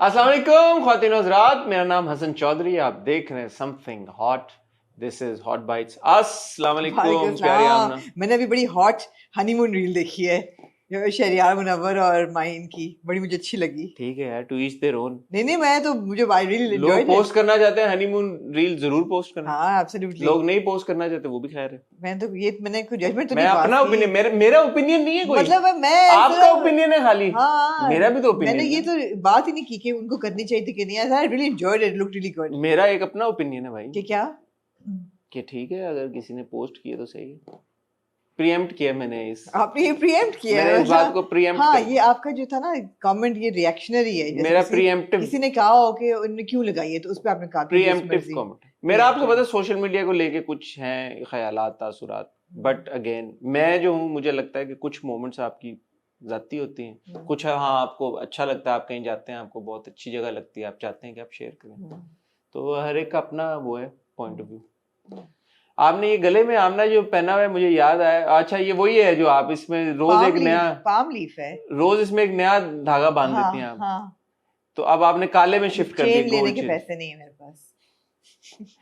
अस्सलाम वालेकुम ख्वातीन और हज़रात, मेरा नाम हसन चौधरी, आप देख रहे हैं something hot. This is hot bytes. अस्सलाम वालेकुम प्यारी आमना। मैंने अभी बड़ी हॉट हनीमून रील देखी है शहरियार मुनव्वर और माइन की, बड़ी मुझे अच्छी लगी। ठीक है यार, टू ईच देयर ओन। नहीं मैं तो मुझे आई रियली लोग एंजॉयड पोस्ट करना चाहते हैं हनीमून रील, जरूर पोस्ट करना। हाँ एब्सोल्युटली। लोग नहीं पोस्ट करना चाहते, वो भी खैर है। मैंने कोई जजमेंट तो मैं नहीं पास अपना की। ओपिनियन, मेरा ओपिनियन नहीं है कोई, मतलब मैं आपका ओपिनियन है खाली। हाँ मेरा भी तो ओपिनियन मैंने ये है। तो बात ही नहीं की कि उनको करनी चाहिए थी कि नहीं। I really enjoyed it, looked really good. मेरा एक अपना ओपिनियन है भाई कि क्या कि ठीक है, अगर किसी ने पोस्ट किया तो सही है। प्रीएम्प्ट किया मैंने आपने ये प्रीएम्प्ट किया मैंने है, इस बात को प्रीएम्प्ट हाँ कर ये आपका जो था ना कमेंट, ये रिएक्शनरी है। जैसे मेरा प्रीएम्प्टिव किसी ने कहा हो कि उन्होंने क्यों लगाई है, तो उस पे आपने कहा प्रीएम्प्टिव कमेंट। मेरा आपको पता है सोशल मीडिया को लेके कुछ हैं ख्यालात, तासुरात, बट अगेन मैं जो हूँ, मुझे लगता है कि कुछ मोमेंट्स आपकी जाती होती हैं, कुछ है हाँ आपको अच्छा लगता है, आप कहीं जाते हैं आपको बहुत अच्छी जगह लगती है, आप चाहते हैं कि आप शेयर करें, तो हर एक का अपना वो है पॉइंट ऑफ व्यू। आपने ये गले में आमना जो पहना हुआ है, मुझे याद आया, अच्छा ये वही है जो आप इसमें रोज एक नया पाम लीफ है, रोज इसमें एक नया धागा बांध देती हैं आप। हाँ। तो अब आपने काले में शिफ्ट कर दिया, चेन लेने गोल्ड के चेन। पैसे नहीं है मेरे पास।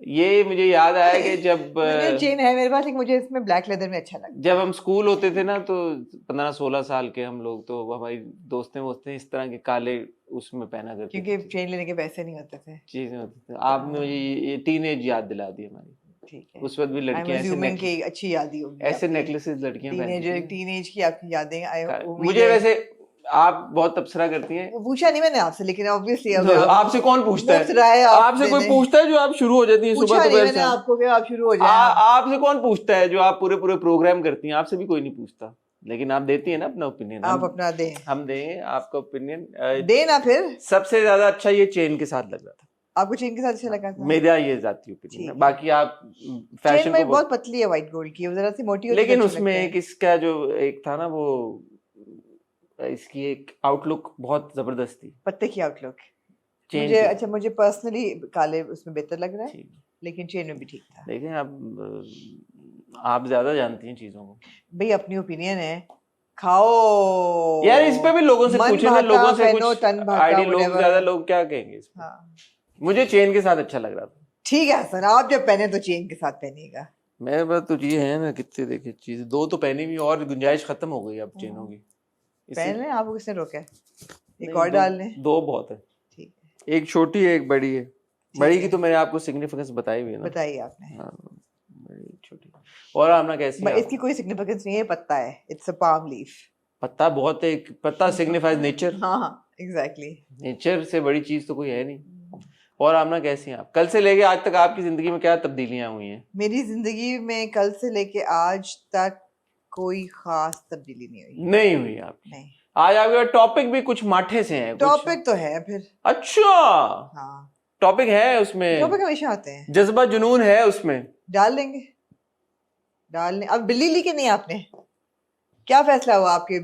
ये मुझे याद आया कि जब चेन है मेरे पास, लेकिन मुझे इसमें ब्लैक लेदर में अच्छा लगता है। जब हम स्कूल होते थे ना, तो 15-16 साल के हम लोग, तो हमारी दोस्तें इस तरह के काले उसमें पहना करते थे, क्योंकि चेन लेने के पैसे नहीं होते थे, चीजें होती थी। आपने मुझे ये टीनेज याद दिला दी हमारी। ठीक है, उस वक्त भी लड़कियां ऐसे अच्छी याद ही होगी, ऐसे नेकलेसेस लड़कियां पहनती थी। टीनेज की आपकी यादें। मुझे वैसे आप बहुत तबसरा करती हैं। पूछा नहीं मैंने आपसे, लेकिन ऑब्वियसली आपसे कौन पूछता है? आपसे कोई पूछता है जो आप शुरू हो जाती है सुबह नहीं मैंने आपको कि आप शुरू हो जाए। आपसे कौन पूछता है जो आप पूरे पूरे प्रोग्राम करती हैं? आपसे भी कोई नहीं पूछता, लेकिन आप देती है ना अपना ओपिनियन। आप अपना दें, हम दें आपका ओपिनियन, देना। फिर सबसे ज्यादा अच्छा ये चेन के साथ लग रहा था आपको, चेन के साथ अच्छा लगा था? मेरा ये जाती ओपिनियन है। बाकी आप फैशन को बहुत पतली है व्हाइट गोल्ड की, जरा सी मोटी होती, लेकिन उसमें एक इसका जो एक था ना, वो इसकी एक आउटलुक बहुत जबरदस्त थी, पत्ते की आउटलुक मुझे अच्छा, मुझे पर्सनली काले उसमें बेहतर लग रहा है, लेकिन चेन में भी ठीक था। देखें आप ज्यादा जानती हैं चीजों को भाई, अपनी ओपिनियन है, खाओ यार। इस पे भी लोगों से पूछे ना, लोगों से कुछ आइडिया, लोग ज्यादा लोग क्या कहेंगे इस पे? मुझे चेन के साथ अच्छा लग रहा था। ठीक है सर, आप जब पहने तो चेन के साथ पहनिएगा। मेरे पास तो ये है ना, कितने देखे चीज, दो तो पहनी हुई और गुंजाइश खत्म हो गई अब चेनों की। पहन लें, आपको किसने रोका है? एक और डाल लें, दो बहुत है। ठीक है, एक छोटी है एक बड़ी है। बड़ी की तो मैंने आपको सिग्निफिकेंस बताई हुई है ना। बताइए आपने। हाँ, बड़ी छोटी। और आपने कैसी है? इसकी कोई सिग्निफिकेंस नहीं है, पत्ता है, इट्स अ पाम लीफ। पत्ता बहुत है, पत्ता सिग्निफाइज नेचर। हाँ एग्जैक्टली, नेचर से बड़ी चीज तो कोई है नहीं। और आमना कैसी हैं आप? कल से लेके आज तक आपकी जिंदगी में क्या तब्दीलियां हुई हैं? मेरी जिंदगी में कल से लेके आज तक कोई खास तब्दीली नहीं हुई आप? नहीं। आज आपके टॉपिक भी कुछ माठे से हैं। टॉपिक तो है फिर। अच्छा, हाँ टॉपिक है उसमें। टॉपिक हमेशा आते हैं, जज्बा जुनून है उसमें, डाल लेंगे। अब बिल्ली ली कि नहीं आपने? क्या फैसला हुआ आपके?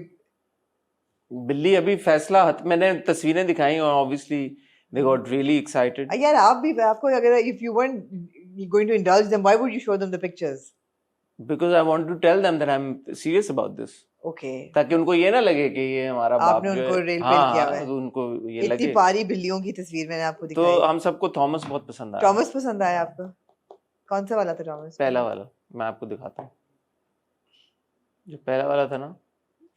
बिल्ली अभी फैसला मैंने तस्वीरें दिखाई और obviously they got really excited. यार आप भी, आपको अगर if you weren't going to indulge them, why would you show them the pictures? Because I want to tell them that I'm serious about this. Okay. ताकि उनको ये ना लगे कि ये हमारा बाप जो है। आपने उनको रेल पेल किया हुआ है। तो उनको ये लगे। इतनी पारी बिल्लियों की तस्वीर मैंने आपको दिखाई। तो हम सबको थॉमस बहुत पसंद आया। थॉमस पसंद आया आपको? कौन सा वाला था थॉमस? पहला वाला, मैं आपको दिखाता हूँ। जो पहला वाला था ना,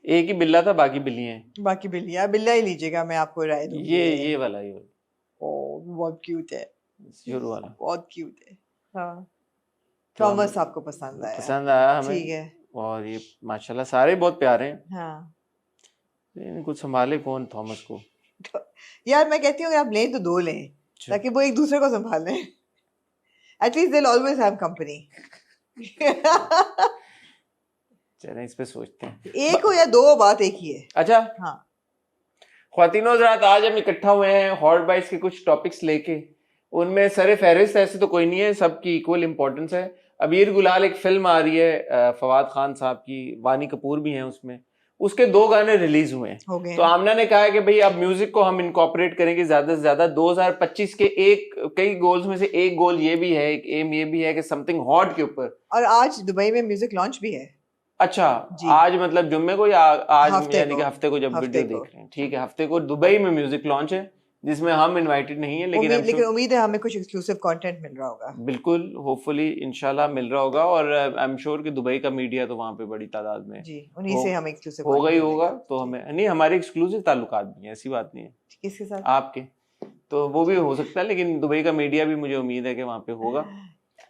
एक ही बिल्ला था, बाकी बिल्लियां हैं। बाकी बिल्लियां, बिल्ला ही लीजिएगा, मैं आपको राय दूंगी। ये वाला, ये वाला। बहुत क्यूट है, शुरू वाला बहुत क्यूट है। हाँ, थॉमस आपको पसंद आया? पसंद आया हमें। ठीक है। और ये माशाल्लाह सारे बहुत प्यारे हैं। हाँ, कुछ संभाले कौन थॉमस को? यार मैं कहती हूँ आप लें तो दो लें, ताकि वो एक दूसरे को संभालें। At least they'll always have company. चलें इस पे सोचते हैं। एक हो या दो, बात एक ही है। अच्छा हाँ, ख्वातीनो हज़रात, आज हम इकट्ठा हुए हैं हॉट बाइट्स के कुछ टॉपिक्स लेके। उनमें सर फहरिस्त ऐसे तो कोई नहीं है, सबकी इक्वल इंपॉर्टेंस है। अबीर गुलाल एक फिल्म आ रही है फवाद खान साहब की, वानी कपूर भी हैं उसमें, उसके 2 गाने रिलीज हुए हैं। तो आमना ने कहा है कि भाई अब म्यूजिक को हम इनकॉर्पोरेट करेंगे ज्यादा से ज्यादा। 2025 के कई गोल्स में से एक गोल ये भी है, एक एम ये भी है कि समथिंग हॉट के ऊपर। और आज दुबई में म्यूजिक लॉन्च भी है। अच्छा, जी। आज मतलब जुम्मे को या आज हफ्ते यानी को। कि हफ्ते को जब हफ्ते वीडियो को। देख रहे हैं, ठीक है, हफ्ते को दुबई में म्यूजिक लॉन्च है जिसमें हम इनवाइटेड नहीं है, लेकिन I'm लेकिन sure उम्मीद है हमें कुछ एक्सक्लूसिव कंटेंट मिल रहा होगा। बिल्कुल होपफुली इंशाल्लाह मिल रहा होगा, और आई एम श्योर कि दुबई का मीडिया तो वहाँ पे बड़ी तादाद में जी, उन्हीं हो से हमें एक्सक्लूसिव होगा ही कंटेंट होगा, मिलेगा। तो जी। हमें नहीं, हमारे एक्सक्लूसिव ताल्लुकात भी हैं, ऐसी बात नहीं है किसके साथ? आपके, तो वो भी हो सकता है, लेकिन दुबई का मीडिया भी मुझे उम्मीद है कि वहाँ पे होगा।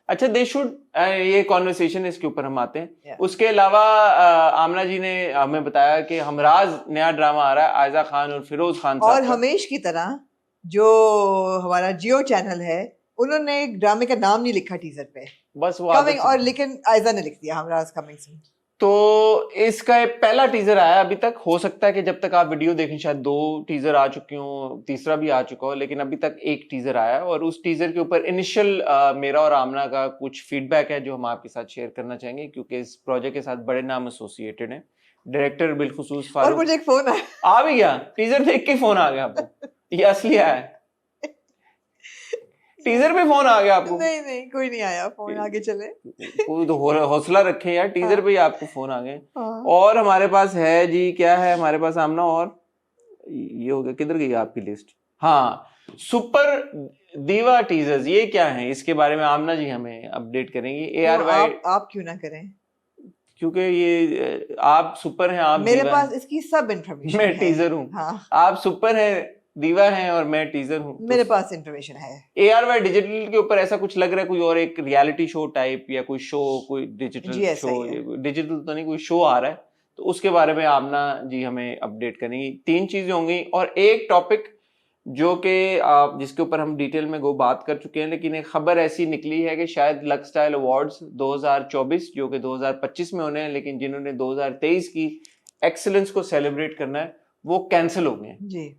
अच्छा, दे शुड, ये कॉन्वर्सेशन इसके ऊपर हम आते हैं। Yeah. उसके अलावा आमना जी ने हमें बताया कि हमराज नया ड्रामा आ रहा है आयजा खान और फिरोज खान और साहब का। हमेश की तरह जो हमारा जियो चैनल है, उन्होंने एक ड्रामे का नाम नहीं लिखा टीजर पे, बस वो कमिंग, आदत और है। लेकिन आयजा ने लिख दिया हमराज कमिंग सून। तो इसका एक पहला टीजर आया अभी तक, हो सकता है कि जब तक आप वीडियो देखें शायद 2 टीजर आ चुके हों, तीसरा भी आ चुका हो, लेकिन अभी तक एक टीजर आया है, और उस टीजर के ऊपर इनिशियल मेरा और आमना का कुछ फीडबैक है जो हम आपके साथ शेयर करना चाहेंगे, क्योंकि इस प्रोजेक्ट के साथ बड़े नाम एसोसिएटेड हैं। डायरेक्टर बिलखुसूस और फारूक। मुझे एक फोन आया। आ भी गया, टीजर देख के फोन आ गया आपको? ये असली है, टीजर पे फोन आ गया आपको? नहीं कोई नहीं आया फोन, आगे चले। कोई तो हौसला रखें यार, टीजर हाँ। पे ही आपको फोन आ गए। हाँ। और हमारे पास है जी, क्या है हमारे पास आमना, और ये हो गया, किधर गई आपकी लिस्ट? हाँ, सुपर दीवा टीजर्स, ये क्या है, इसके बारे में आमना जी हमें अपडेट करेंगी। ARY, आप क्यों ना करें, क्योंकि ये आप सुपर हैं, आप मेरे दीवा पास हैं, इसकी सब इंफॉर्मेशन मैं है। टीजर हूँ। हाँ, आप सुपर हैं, दीवा हैं, और मैं टीजर हूँ। मेरे पास इंफॉर्मेशन है। ARY डिजिटल के ऊपर ऐसा कुछ लग रहा है, कोई और एक रियलिटी शो टाइप या कोई शो, कोई डिजिटल जी, ऐसा शो, ही है। डिजिटल तो नहीं, कोई शो आ रहा है, तो उसके बारे में आमना जी हमें अपडेट करेंगी। 3 चीजें होंगी, और एक टॉपिक जो कि आप जिसके ऊपर हम डिटेल में बात कर चुके हैं, लेकिन एक खबर ऐसी निकली है कि शायद लक्स स्टाइल अवार्ड्स 2024 जो कि 2025 में होने हैं, लेकिन जिन्होंने 2023 की एक्सीलेंस को सेलिब्रेट करना है वो कैंसिल हो गए हैं। जी।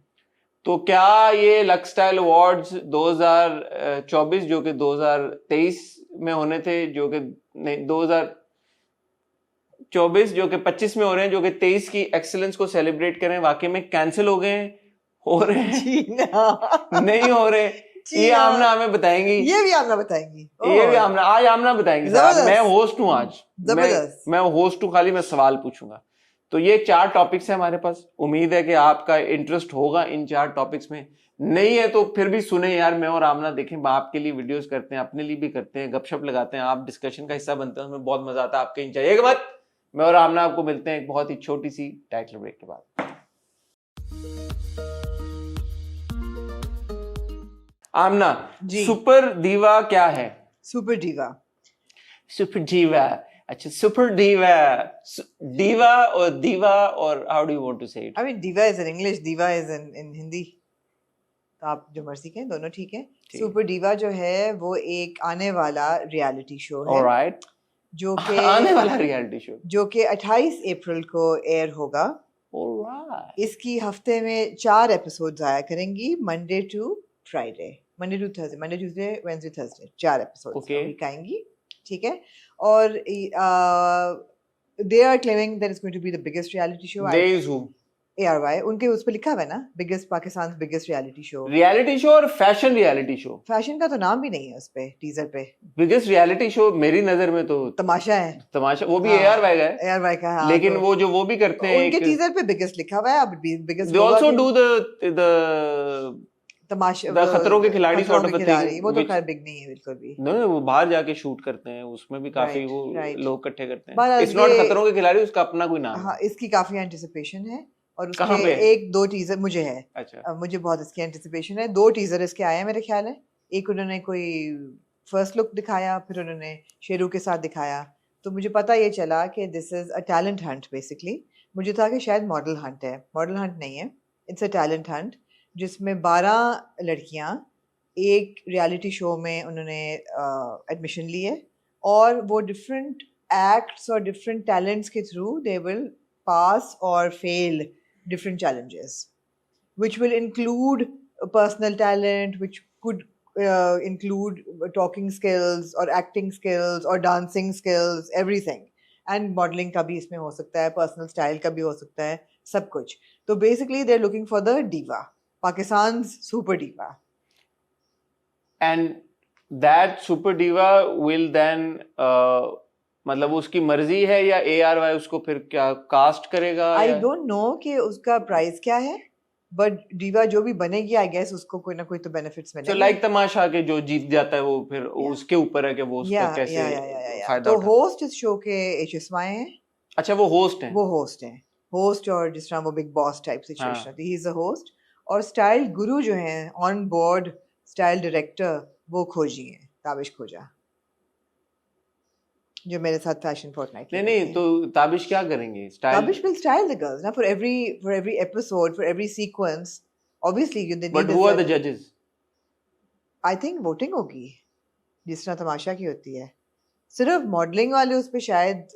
तो क्या ये लक्स स्टाइल अवार्ड्स 2024 जो कि 2023 में होने थे, जो कि नहीं 2024 जो कि 25 में हो रहे हैं, जो कि 23 की एक्सीलेंस को सेलिब्रेट करें, वाकई में कैंसिल हो गए हैं, हो रहे हैं, जी ना। नहीं हो रहे? ये आमना हमें बताएंगी, ये भी आमना बताएंगी, ये भी आमना, आज आमना बताएंगी साहब। मैं होस्ट हूँ आज, मैं होस्ट हूँ, खाली मैं सवाल पूछूंगा। तो ये 4 टॉपिक्स है हमारे पास, उम्मीद है कि आपका इंटरेस्ट होगा इन 4 टॉपिक्स में, नहीं है तो फिर भी सुने यार, मैं और आमना देखें, आपके लिए वीडियोस करते हैं, अपने लिए भी करते हैं, गपशप लगाते हैं, आप डिस्कशन का हिस्सा बनते हैं, हमें बहुत मजा आता है आपके इन चाहिए मत। मैं और आमना आपको मिलते हैं एक बहुत ही छोटी सी टाइटल ब्रेक के बाद। आमना जी। सुपर दीवा क्या है? सुपर दीवा, सुपर दीवा, अच्छा सुपर दीवा, दीवा और दीवा, और how do you want to say it? I mean diva is in English, diva is in Hindi, तो आप जो मर्जी कहें, दोनों ठीक है। सुपर दीवा जो है वो एक आने वाला रियलिटी शो है। ऑलराइट, जो कि आने वाला रियलिटी शो जो कि 28 अप्रैल को एयर होगा। ऑलराइट, इसकी हफ्ते में 4 एपिसोड्स आया करेंगी, Monday to Friday, Monday to Thursday, Monday Tuesday Wednesday Thursday, 4 episodes week आएंगी, ठीक है। और they are claiming that is going to be the biggest reality show. They is who? ARY, उनके उस पे लिखा हुआ है ना, biggest, Pakistan biggest reality show. Reality show और फैशन रियलिटी शो? फैशन का तो नाम भी नहीं है उस पे, टीजर पे। बिगेस्ट रियलिटी शो मेरी नजर में तो तमाशा है, तमाशा, वो भी हाँ, ARY का है, ARY का, हाँ, लेकिन तो वो भी करते हैं, उनके टीजर पे बिगेस्ट लिखा हुआ है। अब biggest they also do the तमाशा, खतरों के खिलाड़ी खतरों सॉर्ट के ऑफ खिलाड़ी, वो तो थिंग, खैर बिग नहीं है बिल्कुल भी। नहीं वो बाहर जाके शूट करते हैं, उसमें भी काफी Right, वो right. लोग इकट्ठे करते हैं। बहरहाल इट्स नॉट ये- खतरों के खिलाड़ी, उसका अपना कोई नाम हाँ, है। इसकी काफी एंटिसिपेशन है, और कहाँ उसके पे है? 1-2 टीजर मुझे है। अच्छा, मुझे बहुत इसकी एंटिसिपेशन है। 2 टीजर इसके आए हैं मेरे ख्याल है। एक उन्होंने कोई फर्स्ट लुक दिखाया, फिर उन्होंने शेरू के साथ दिखाया, तो मुझे पता ये चला कि this is a talent Hunt basically. मुझे था कि शायद मॉडल हंट है, मॉडल हंट नहीं है, इट्स अ टैलेंट हंट, जिसमें 12 लड़कियां एक रियलिटी शो में उन्होंने एडमिशन ली है, और वो डिफरेंट एक्ट्स और डिफरेंट टैलेंट्स के through they will pass or fail different challenges, which will include personal talent, which could include talking skills or acting skills or dancing skills, everything. And modeling का भी इसमें हो सकता है, personal style का भी हो सकता है, सब कुछ। तो basically they're looking for the diva, Pakistan's super diva. and that super diva will then मतलब वो उसकी मर्जी है या ARY उसको फिर क्या कास्ट करेगा आई या डोंट नो कि उसका प्राइस क्या है, बट डीवा जो भी बनेगी आई गेस उसको कोई ना कोई तो बेनिफिट्स तो मिलेंगे। लाइक तमाशा के जो जीत जाता है वो फिर उसके ऊपर है कि वो उसका कैसे फायदा तो उठाता है। होस्ट इस शो के HSY हैं, अच्छा वो होस्ट हैं। वो होस्ट हैं, होस्ट और जिस तरह वो बिग बॉस टाइप सिचुएशन हाँ होती है, ही इज अ होस्ट। और स्टाइल गुरु जो हैं ऑन बोर्ड स्टाइल डायरेक्टर वो खोजी हैं, ताबिश खोजा, जो मेरे साथ फैशन फोर्टनाइट नहीं नहीं, तो ताबिश क्या करेंगे style? Tabish will style the girls ना for every episode, for every sequence, obviously they but need who are the this, जजेस? I think वोटिंग होगी जिस तरह तमाशा की होती है। सिर्फ मॉडलिंग वाले उस पे शायद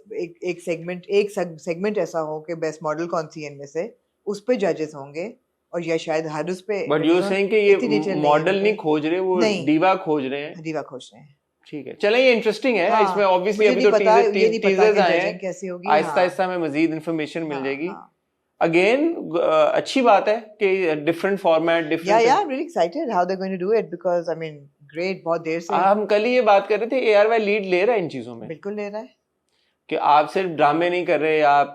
एक सेगमेंट ऐसा हो कि बेस्ट मॉडल कौन सी है इनमें से, उस पे जजेस होंगे, और या शायद हर उस पे, बट यू सेइंग कि इतनी ये डिटेल मॉडल नहीं नहीं खोज रहे, वो नहीं डीवा खोज रहे हैं। दीवा खोज रहे हैं। ठीक है, चलें, ये इंटरेस्टिंग है। हाँ, इसमें ऑब्वियसली मुझे अभी नहीं तो पता, ये नहीं पता टीजर्स कि आए जजिंग हैं, कैसी होगी। आहिस्ता हाँ आहिस्ता हमें मजीद इन्फॉर्मेशन मिल हाँ जाएगी। हाँ अगेन अच्छी बात है कि डिफरेंट फॉर्मेट या different. I'm really excited how they're going to do it because I mean great, बहुत देर से हम कल ही ये बात कर रहे थे, ARY लीड ले रहा है इन चीजों में बिल्कुल ले रहा है। कि आप सिर्फ ड्रामे नहीं कर रहे आप।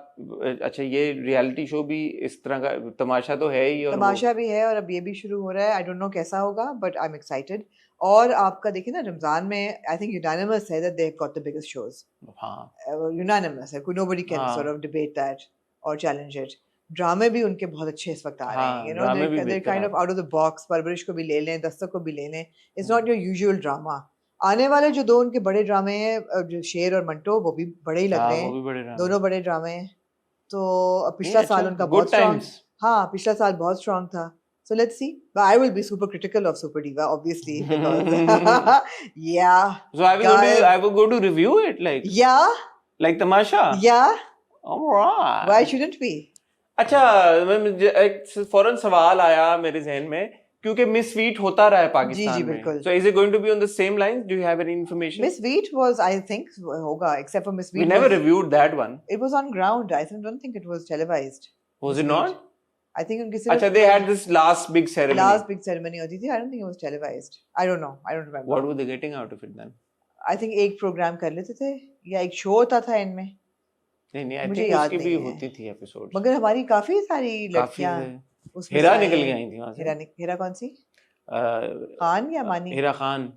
अच्छा, ये रियलिटी शो भी इस तरह का तमाशा तो है ही, और तमाशा भी है और अब ये भी शुरू हो रहा है। आई डोंट नो कैसा होगा बट आई एम एक्साइटेड। और आपका देखिए ना रमजान में आई थिंक यूनानिमस है that they have got the biggest shows, हाँ यूनानिमस है, कोई नोबडी कैन हाँ सॉर्ट ऑफ डिबेट दैट और चैलेंज इट। ड्रामे भी उनके बहुत अच्छे इस वक्त आ रहे हैं, हाँ, यू नो ड्रामे भी दे बेहतर काइंड आ ऑफ रहे आउट ऑफ द बॉक्स। परवरिश को भी ले लें, दस्तक को भी ले लें, it's not your usual drama. आने वाले जो दो उनके बड़े ड्रामे हैं, जो शेर और मंटो, वो भी बड़े ही लग हाँ, रहे वो हैं, भी बड़े ड्रामे दोनों बड़े ड्रामे हैं। तो नहीं, पिछला साल अच्छा, उनका गुड बहुत स्ट्रॉन्ग, टाइम्स। हाँ पिछला साल बहुत स्ट्रॉन्ग था। So let's see. But I will be super critical of Super Diva, obviously, because yeah, So I will go to guys, I will go to review it yeah, like Tamasha. yeah. Alright. Why shouldn't we? अच्छा, एक फौरन सवाल आया मेरे जहन में, क्योंकि miss wheat होता रहा है पाकिस्तान जी में, बिल्कुल। so is it going to be on the same lines? Do you have any information? Miss Wheat was, I think, hoga, except for Miss We Wheat never was, reviewed that one. it was on ground. I don't think it was televised. Was Miss it Wheat. not? I think उनकी अच्छा, सिर्फ they had this last big ceremony. last big ceremony होती थी. I don't think it was televised. I don't know. I don't remember. What were they getting out of it then? I think एक programme कर लेते थे या एक show होता था इनमें, नहीं, I मुझे think याद उसकी भी नहीं है। होती थी एपिसोड। मगर हमारी काफी सारी काफी लड़कियां उसमें हिरा से आई निकल हैं। के आई थी वहां से। हिरा कौन सी? अ, खान या मानी हिरा खान।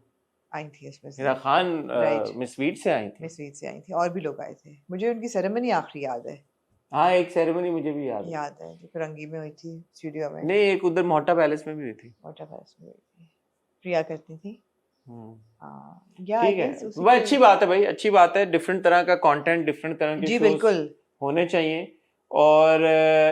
आई थी इसमें से। हिरा खान Right. मिस वीट से आई थी। मिस वीट से आई थी, और भी लोग आए थे। मुझे उनकी सेरेमनी आखिरी याद है। हाँ, एक सेरेमनी मुझे भी याद है। याद है जो फिरंगी में हुई थी, स्टूडियो में। नहीं, एक उधर मोटा पैलेस में भी हुई थी। मोटा पैलेस में हुई थी, प्रिया करती थी। ठीक है, वह अच्छी बात है भाई, अच्छी बात है। डिफरेंट तरह का कंटेंट, डिफरेंट तरह के जी shows बिल्कुल होने चाहिए। और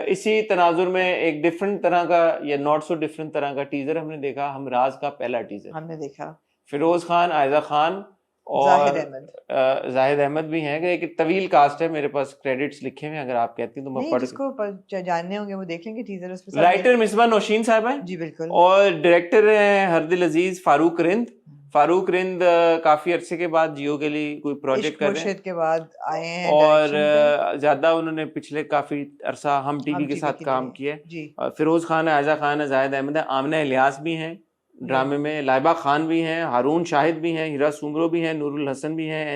इसी तनाजुर में एक डिफरेंट तरह का या नॉट सो डिफरेंट तरह का टीजर हमने देखा। हम राज का पहला टीजर, हमने देखा। फिरोज खान, आयजा खान जाहिद और अहमद। जाहिद अहमद भी हैं। एक तवील कास्ट है, मेरे पास क्रेडिट्स लिखे हुए हैं, अगर आप कहती हैं तो मैं नहीं, पढ़। जिसको जानने होंगे वो देख लेंगे टीजर, उस पे सब राइटर मिसबा नौशीन साहब हैं जी बिल्कुल। और डायरेक्टर हैं हरदिल अजीज फारूक रिंद। फारूक रिंद काफी अरसे के बाद जियो के लिए कोई प्रोजेक्ट इश्क कर रहे मुर्शिद हैं के बाद आए हैं और डायरेक्शन पे। ज्यादा उन्होंने पिछले काफी अरसा हम टीवी हम के TV साथ के काम लिए। किया है। जी फिरोज खान है, आयजा खान है, जाहिद अहमद है, आमना इलियास भी हैं ड्रामे में, लाइबा खान भी हैं, हारून शाहिद भी हैं, हीरा सुमरो भी हैं, नूरुल हसन भी हैं,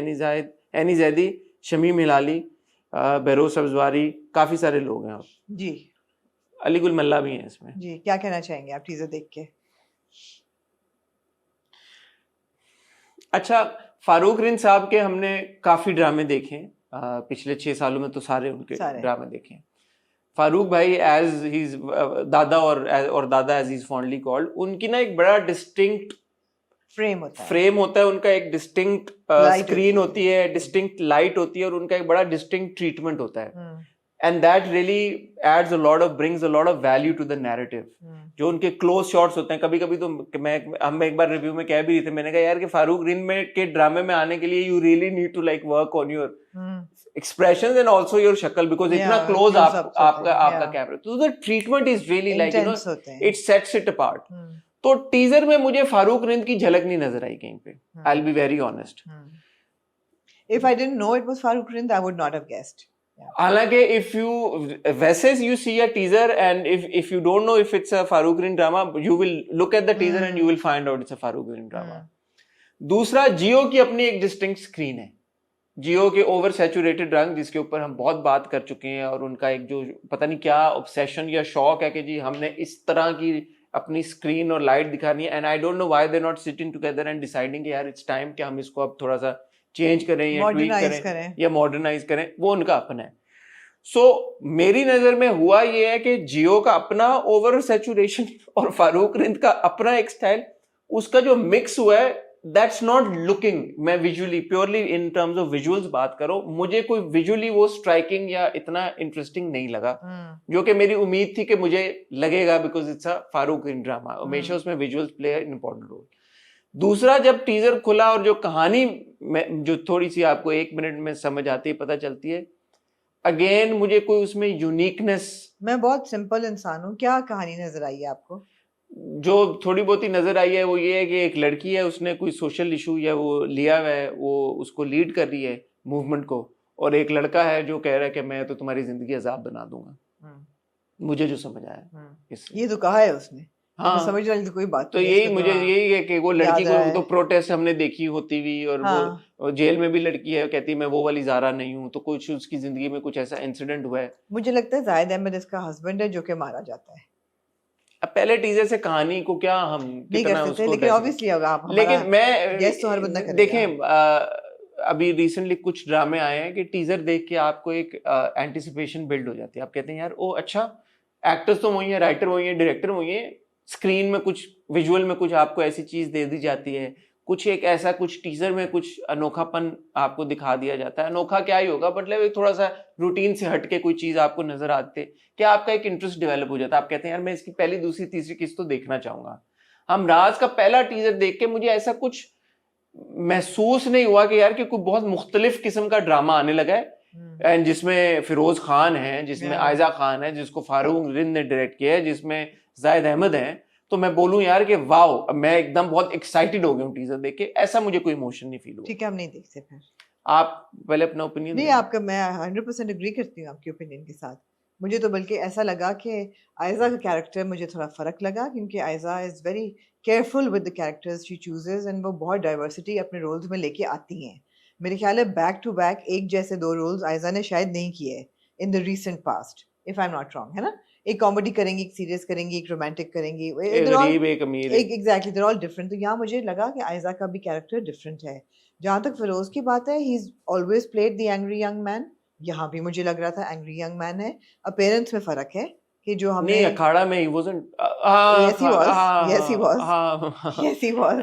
एनी जैदी, शमीम हिलाली, बहरोज सब्जवारी, काफी सारे लोग हैं। जी अली गुल मल्ला भी हैं इसमें। जी, क्या कहना चाहेंगे आप टीजर देख के? अच्छा, फारूक रिंद साहब के हमने काफी ड्रामे देखे हैं, पिछले 6 सालों में तो सारे उनके सारे। ड्रामे देखे हैं। फारूक भाई एज ही दादा और दादा एज ही फॉन्डली कॉल्ड, उनकी ना एक बड़ा डिस्टिंक्ट फ्रेम होता है उनका, एक डिस्टिंक्ट स्क्रीन होती है, डिस्टिंक्ट लाइट होती है, और उनका एक बड़ा डिस्टिंक्ट ट्रीटमेंट होता है। And that really aids brings a lot of value to the narrative. जो उनके क्लोज शॉट्स होते हैं, कभी कभी तो हम एक बार रिव्यू में कह भी रहे थे, मैंने कहा यार कि फारूक रिंद में के ड्रामे में आने के लिए you really need to like work on your expressions and also your शक्ल, because इतना close आपका कैमरा, तो the treatment is really like, you know, it sets it apart. तो टीजर में मुझे फारूक रिंद की झलक नहीं नजर आई कहीं पे। I'll be very honest. If I didn't know it was Farooq Rind, I would not have guessed. हालांकि if you वैसे you see a teaser and if you don't know if it's a Farooq Rind drama, you will look at the teaser and you will find out it's a Farooq Rind drama. दूसरा, जियो की अपनी एक distinct screen है, जियो के over saturated रंग, जिसके ऊपर हम बहुत बात कर चुके हैं, और उनका एक जो पता नहीं क्या ऑब्सेशन या शौक है कि जी हमने इस तरह की अपनी स्क्रीन और लाइट दिखानी है, and I don't know why they not sitting together and deciding कि यार इट्स टाइम कि हम इसको अब थोड़ा सा चेंज करें या ट्वीक करें या मॉडर्नाइज करें, वो उनका अपना है। सो मेरी नजर में हुआ ये है कि जियो का अपना ओवर सैचुरेशन और फारूक रिंद का अपना एक स्टाइल, उसका जो मिक्स हुआ है दैट्स नॉट लुकिंग, मैं visually purely in terms of visuals बात करो, मुझे कोई विजुअली वो स्ट्राइकिंग या इतना इंटरेस्टिंग नहीं लगा, जो कि मेरी उम्मीद थी कि मुझे लगेगा, because it's a Farooq Rind drama, हमेशा उसमें visuals play an important role. दूसरा, जब टीजर खुला और जो कहानी में जो थोड़ी सी आपको 1 मिनट में समझ आती है, पता चलती है, अगेन मुझे कोई उसमें यूनिकनेस, मैं बहुत सिंपल इंसान हूँ, क्या कहानी नजर आई है आपको? जो थोड़ी बहुत ही नजर आई है वो ये है कि एक लड़की है, उसने कोई सोशल इशू या वो लिया हुआ है, वो उसको लीड कर रही है मूवमेंट को, और एक लड़का है जो कह रहा है कि मैं तो तुम्हारी जिंदगी अजाब बना दूंगा। मुझे जो समझ आया इससे, ये तो कहा है उसने, हाँ, तो समझ वाली तो कोई बात तो नहीं यही मुझे यही है कि वो लड़की को तो प्रोटेस्ट हमने देखी होती हुई, और वो जेल में भी लड़की है, कहती है मैं वो वाली ज़ारा नहीं हूँ, तो कुछ उसकी जिंदगी में कुछ ऐसा इंसिडेंट हुआ है। मुझे लगता है जाहिद अहमद इसका हस्बैंड है जो कि मारा जाता है। अब पहले टीजर से कहानी को क्या हम नहीं कर सकते, लेकिन ऑब्वियसली होगा आप, लेकिन मैं गेस तो हर बंदा करेगा। देखें, अभी रिसेंटली कुछ ड्रामे आए हैं कि टीजर देख के आपको एक एंटिसिपेशन बिल्ड हो जाती है, आप कहते हैं यार ओ अच्छा, एक्टर्स तो वही है, राइटर वही है, डायरेक्टर वही है, स्क्रीन में कुछ विजुअल में कुछ आपको ऐसी चीज दे दी जाती है, कुछ एक ऐसा कुछ टीजर में कुछ अनोखापन आपको दिखा दिया जाता है। अनोखा क्या ही होगा, मतलब एक थोड़ा सा रूटीन से हटके कोई चीज आपको नजर आती है, क्या आपका एक इंटरेस्ट डेवलप हो जाता है, आप कहते हैं यार मैं इसकी पहली दूसरी तीसरी किस्त तो देखना चाहूंगा। हम राज का पहला टीजर देख के मुझे ऐसा कुछ महसूस नहीं हुआ कि यार कि कोई बहुत मुख्तलिफ किस्म का ड्रामा आने लगा है, एंड जिसमें फिरोज खान है, जिसमें आयजा खान है, जिसको फारूक रिंद ने डायरेक्ट किया है, जिसमें जाहिद अहमद है, तो मैं बोलूं यार कि वाओ, मैं एकदम बहुत एक्साइटेड हो गया हूँ टीजर देख के, ऐसा मुझे कोई इमोशन नहीं फील हुआ। ठीक है, हम नहीं देखते फिर, आप पहले अपना ओपिनियन नहीं आपका, मैं 100% एग्री करती हूँ आपके ओपिनियन के साथ। मुझे तो बल्कि ऐसा लगा कि आयजा का कैरेक्टर मुझे थोड़ा फ़र्क लगा, क्योंकि आयजा is very careful with the characters she chooses, and वो बहुत डाइवर्सिटी अपने रोल्स में लेके आती हैं। मेरे ख्याल है बैक टू बैक एक जैसे 2 रोल्स आयजा ने शायद नहीं किए in the recent past, if I am not wrong, है ना? एक कॉमेडी करेंगी, एक सीरियस करेंगी, एक रोमांटिक करेंगी, exactly they are all different. तो यहाँ मुझे लगा कि आयजा का भी कैरेक्टर डिफरेंट है। जहाँ तक फिरोज की बात है, he is always played the angry young man, यहाँ भी मुझे लग रहा था एंग्री यंग मैन है। अपीयरेंस में फर्क है कि जो हमने नहीं, अखाड़ा में ही wasn't, yes he was, yes he was, yes he was,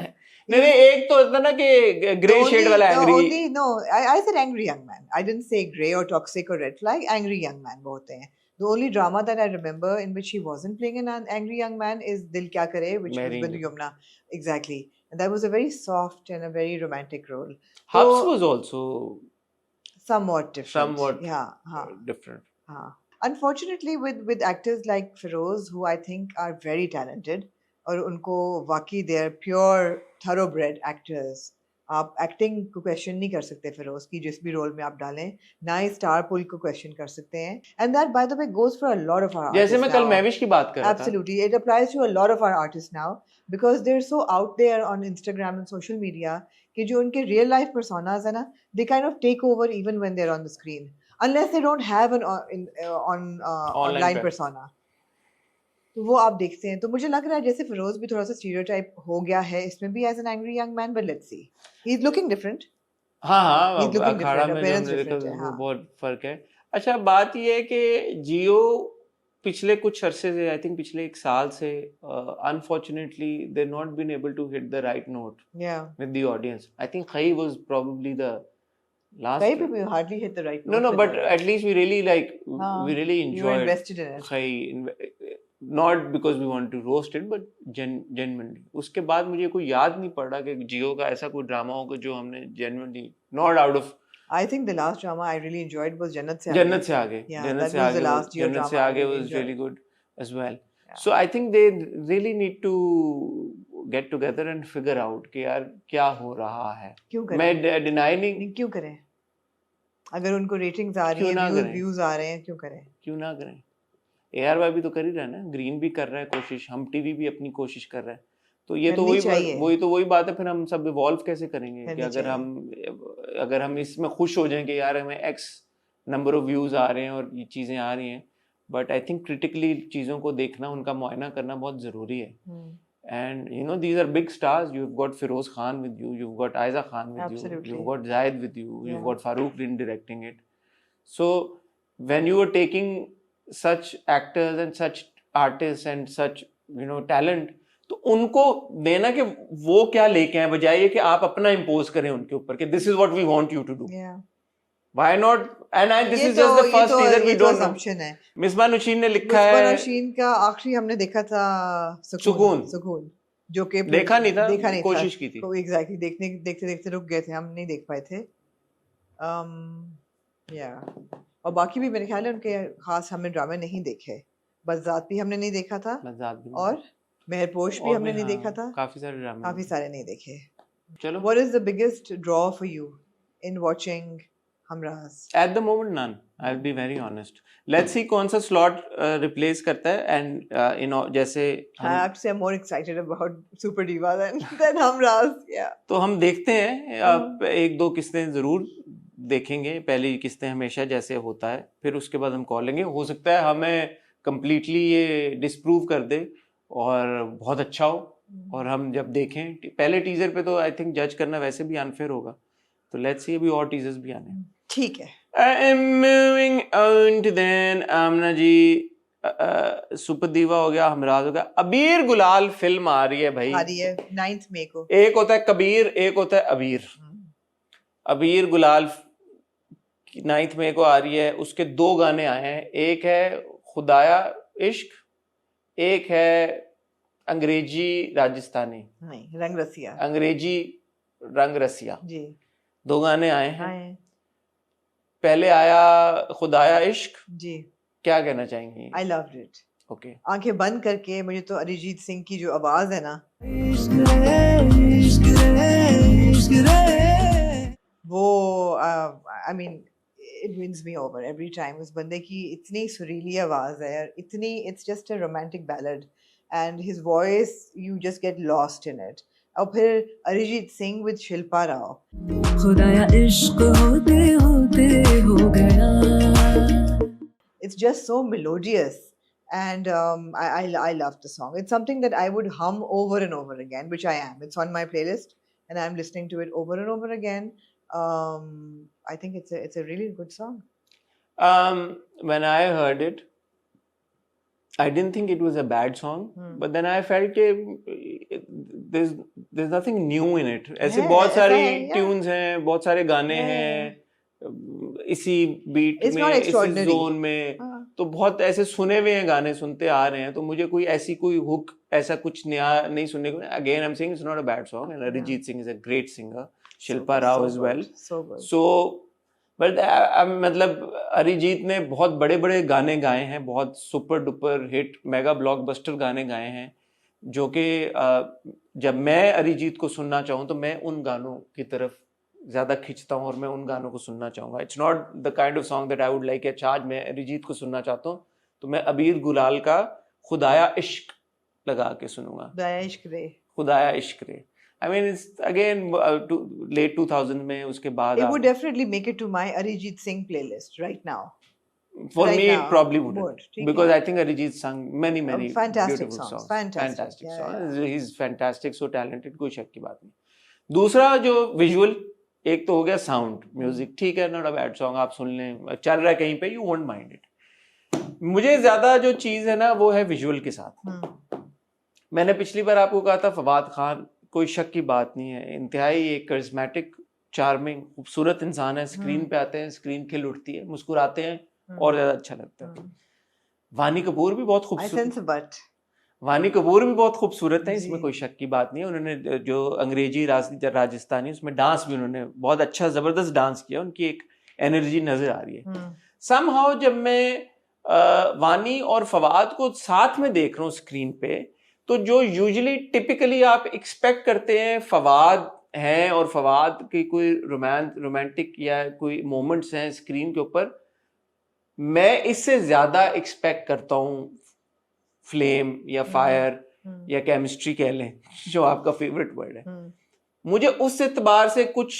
नहीं एक तो था ना कि ग्रे शेड वाला angry, no I said angry young man, I didn't say grey or toxic or red flag, angry young man वो होते हैं। The only drama that I remember in which he wasn't playing an angry young man is Dil Kya Kare, which was with Yumna, exactly, and that was a very soft and a very romantic role. Hubs was also somewhat different, different. Unfortunately with actors like Feroz, who I think are very talented, और उनको वाकई they are pure thoroughbred actors, आप acting को question नहीं कर सकते फिरोज की, जिस भी रोल में आप डालें, ना ही स्टार पुल को क्वेश्चन कर सकते हैं, and that by the way goes for a lot of our artist. जैसे मैं कल महविश की बात कर रहा था, absolutely it applies to a lot of our artist now, because they are so out there on Instagram and social media कि जो उनके रियल लाइफ पर्सोनास है ना, they kind of take over even when they are on the screen, unless they don't have an online persona, तो वो आप देखते हैं। तो मुझे लग रहा है जैसे फिरोज भी थोड़ा सा स्टीरियोटाइप हो गया है इसमें भी as an angry young man, but let's see, he is looking different. हाँ, अखाड़ा में हमने देखा वो बहुत फर्क है। अच्छा, बात ये है कि जियो पिछले कुछ अरसे से, आई थिंक पिछले 1 साल से, unfortunately they not been able to hit the right note with the audience. I think Kai was probably the last Kai we hardly hit the right note. No, but at least we really we really enjoyed. You were invested in it. Khai, not because we want to roast it, but genuinely. उसके बाद मुझे कोई याद नहीं पड़ रहा कि जियो का ऐसा कोई ड्रामा होगा जो हमने genuinely not out of. I think the last drama I really enjoyed was Jannat Se Aage. Jannat Se Aage. Yeah, that was the last Jio drama. Jannat Se Aage was really good as well. So I think they really need to get together and figure out कि यार क्या हो रहा है। क्यों करें? मैं deny नहीं। क्यों करें? अगर उनको रेटिंग्स आ रही हैं, व्यूज आ रहे हैं, क्यों करें? क्यों ना करें? ARY भी तो कर ही रहा है ना, ग्रीन भी कर रहा है कोशिश, हम टीवी भी अपनी कोशिश कर रहा है, तो ये तो वही बात है, फिर हम सब इवॉल्व कैसे करेंगे कि अगर हम अगर हम इसमें खुश हो जाएं कि यार हमें एक्स नंबर ऑफ व्यूज आ रहे हैं और ये चीज़ें आ रही हैं, बट आई थिंक क्रिटिकली चीज़ों को देखना, उनका मुआयना करना बहुत ज़रूरी है. And you know, these are big stars. You've got Feroz Khan with you, you've got Aiza Khan with Absolutely. you, you've got Zayed with you, Yeah. you've got Farooq Rin directing it. So when you are taking such actors and such artists and such, you know, talent, तो उनको देना कि वो क्या लेके आए, बजाय ये कि आप अपना इम्पोज करें उनके ऊपर कि this is what we want you to do. Yeah. Why not? And this ये is तो just the first teaser. We ये तो don't know. assumption है. मिसबा नशीन ने लिखा मिसबा है. नशीन का आखिरी हमने देखा था सुकून. जो कि देखा नहीं था, देखा नहीं कोशिश था, की थी. एग्जैक्टली देखते देखते रुक गए थे, हम नहीं देख पाए थे. या और बाकी भी मेरे ख्याल है उनके खास हमने ड्रामे नहीं देखे. बज़ात भी हमने नहीं देखा था, मज़ाक भी और मेहरपोश भी हमने नहीं देखा था. काफी सारे नहीं देखे. चलो. What is the biggest draw for you in watching Humraz? At the moment, none. I'll be very honest. Let's see कौन सा slot replace करता है, and you know, जैसे I have to say I'm more excited about Super Diva than Humraz. Yeah. तो हम देखते हैं, आप एक दो किस्तें जरूर देखेंगे. पहली किस्तें हमेशा जैसे होता है, फिर उसके बाद हम कॉल लेंगे. हो सकता है हमें completely ये डिस्प्रूव कर दे और बहुत अच्छा हो, और हम जब देखें पहले टीजर पे तो आई थिंक जज करना वैसे भी अनफेयर होगा. तो लेट्स सी, अभी और टीजर्स भी आने हैं. ठीक है. I'm moving on to then Aamna ji. Super diva हो गया, हमराज हो गया. अबीर गुलाल फिल्म आ रही है भाई. आ रही है 9th मई को. एक होता है कबीर, एक होता है अबीर. अबीर गुलाल 9th मई को आ रही है. उसके 2 गाने आए हैं. एक है खुदाया इश्क, एक है अंग्रेजी राजस्थानी, नहीं रंग रसिया, अंग्रेजी रंग रसिया जी. 2 गाने आए हैं. पहले आया खुदाया इश्क जी. क्या कहना चाहेंगी? I loved it. ओके. आंखें बंद करके मुझे तो अरिजीत सिंह की जो आवाज है ना, वो I mean it wins me over every time. उस बंदे की इतनी सुरीली आवाज है यार, इतनी, it's just a romantic ballad and his voice, you just get lost in it. और फिर अरिजीत सिंह with शिल्पा राव. खुदाया इश्क होते होते हो गया. It's just so melodious, and I love the song. It's something that I would hum over and over again, which I am. It's on my playlist, and I'm listening to it over and over again. I think it's a really good song. When I heard it, I didn't think it was a bad song, but then I felt there's nothing new in it. ऐसे बहुत सारी tunes हैं, बहुत सारे गाने हैं इसी beat में, इसी जोन में. तो बहुत ऐसे सुने हुए हैं गाने, सुनते आ रहे हैं. तो मुझे कोई ऐसी कोई हुक, ऐसा कुछ नया नहीं सुनने को. Again, I'm saying it's not a bad song, and Arijit Singh is a great singer. Shilpa Rao as well. So good. So, but मतलब अरिजीत ने बहुत बड़े बड़े गाने गाए हैं, बहुत super duper hit mega blockbuster गाने गाए हैं, जो कि जब मैं अरिजीत को सुनना चाहूँ तो मैं उन गानों की तरफ ज़्यादा खींचता हूँ और मैं उन गानों को सुनना चाहूँगा. It's not the kind of song that I would like. अच्छा आज मैं अरिजीत को सुनना चाहता हूँ तो मैं अबीर गुलाल का खुदाया इश्क लगा के सुनूंगा. खुदाया इश्क रे. I mean, it's again late 2000 में. उसके बाद it would definitely make it to my Arijit Singh playlist right now. For me, it probably wouldn't, because I think Arijit sang many fantastic beautiful songs. Fantastic songs. He's fantastic, so talented, कोई शक की बात नहीं. दूसरा जो visual, एक तो हो गया साउंड म्यूजिक. ठीक है, नॉट अ बैड सॉन्ग, आप सुन लें, चल रहा है कहीं पे, यू वोंट माइंड इट. मुझे ज्यादा जो चीज है ना वो है विजुअल के साथ. मैंने पिछली बार आपको कहा था फवाद खान कोई शक की बात नहीं है, इंतहाई एक करिश्मेटिक चार्मिंग खूबसूरत इंसान है. स्क्रीन पे आते हैं, स्क्रीन खिल उठती है, मुस्कुराते हैं और ज्यादा अच्छा लगता है. वानी कपूर भी बहुत खूबसूरत, वानी कपूर भी बहुत खूबसूरत है, इसमें कोई शक की बात नहीं है. उन्होंने जो अंग्रेजी राजस्थानी उसमें डांस भी उन्होंने बहुत अच्छा जबरदस्त डांस किया. उनकी एक एनर्जी नजर आ रही है. समहाउ जब मैं वानी और फवाद को साथ में देख रहा हूँ स्क्रीन पे, तो जो यूजुअली टिपिकली आप एक्सपेक्ट करते हैं फवाद हैं और फवाद की कोई रोमांटिक या कोई मोमेंट्स हैं स्क्रीन के ऊपर, मैं इससे ज्यादा एक्सपेक्ट करता हूँ फ्लेम या फायर या केमिस्ट्री कह लें, जो आपका फेवरेट वर्ड है. मुझे उस एतबार से कुछ